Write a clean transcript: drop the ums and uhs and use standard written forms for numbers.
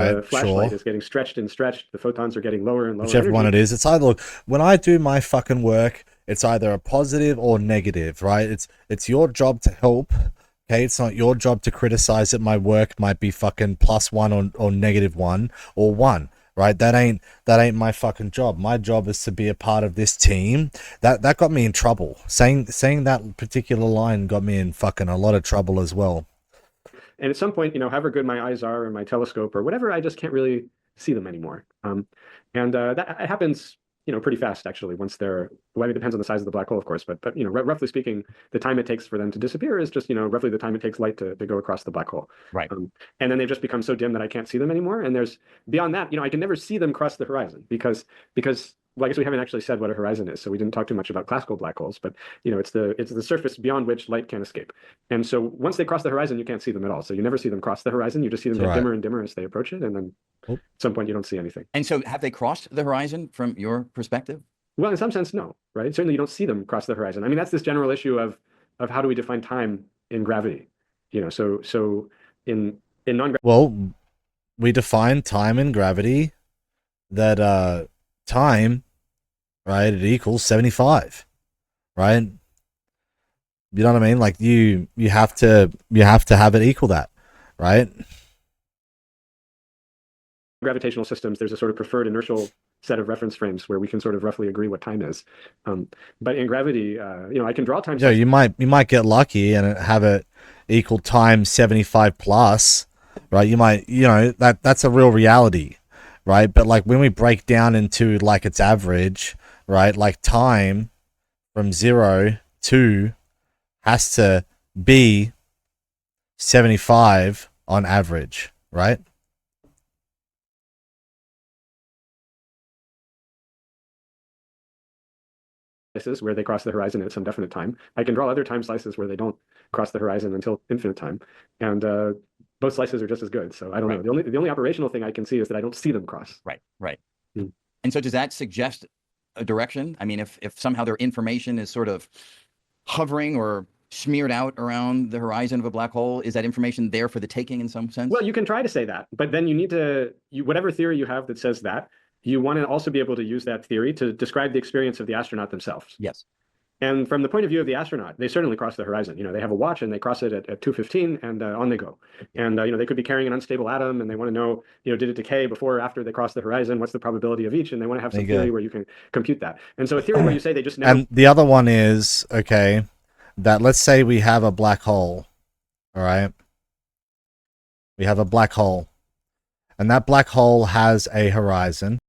the flashlight Sure. is getting stretched and stretched. The photons are getting lower and lower Whichever one energy. it is. It's either, look, when I do my fucking work, it's either a positive or negative, right? It's your job to help. Okay, it's not your job to criticize that my work might be fucking +1 or -1 or 1. Right? That ain't my fucking job. My job is to be a part of this team. That got me in trouble. Saying that particular line got me in fucking a lot of trouble as well. And at some point, however good my eyes are or my telescope or whatever, I just can't really see them anymore. And that happens, pretty fast actually. Once they're, well, it depends on the size of the black hole, of course, but roughly speaking, the time it takes for them to disappear is just roughly the time it takes light to go across the black hole. Right. And then they've just become so dim that I can't see them anymore. And there's beyond that, I can never see them cross the horizon because well, I guess we haven't actually said what a horizon is, so we didn't talk too much about classical black holes. But it's the surface beyond which light can escape. And so once they cross the horizon, you can't see them at all. So you never see them cross the horizon. You just see them That's get right. dimmer and dimmer as they approach it, and then Oh. at some point you don't see anything. And so have they crossed the horizon from your perspective? Well, in some sense, no, right? Certainly, you don't see them cross the horizon. I mean, that's this general issue of how do we define time in gravity? So in non Well, we define time and gravity that time, right, it equals 75, right? You know what I mean? Like you have to have it equal that, right? gravitational systems, there's a sort of preferred inertial set of reference frames where we can sort of roughly agree what time is. But in gravity, I can draw time. Yeah, you might get lucky and have it equal time 75 plus, right? You might, that's a real reality, right? But like when we break down into like its average, right? Like time from 0 to has to be 75 on average, right? Slices where they cross the horizon at some definite time. I can draw other time slices where they don't cross the horizon until infinite time, and both slices are just as good. So I don't know. The only operational thing I can see is that I don't see them cross. Right, right. Mm. And so does that suggest a direction? I mean, if somehow their information is sort of hovering or smeared out around the horizon of a black hole, is that information there for the taking in some sense? Well, you can try to say that, but then you need to, whatever theory you have that says that, you want to also be able to use that theory to describe the experience of the astronaut themselves. Yes. And from the point of view of the astronaut, they certainly cross the horizon. They have a watch and they cross it at 2:15 and on they go. And they could be carrying an unstable atom and they want to know, did it decay before or after they cross the horizon? What's the probability of each? And they want to have some theory where you can compute that. And so a theory where you say they just never. And the other one is, okay, that let's say we have a black hole, all right? We have a black hole, and that black hole has a horizon.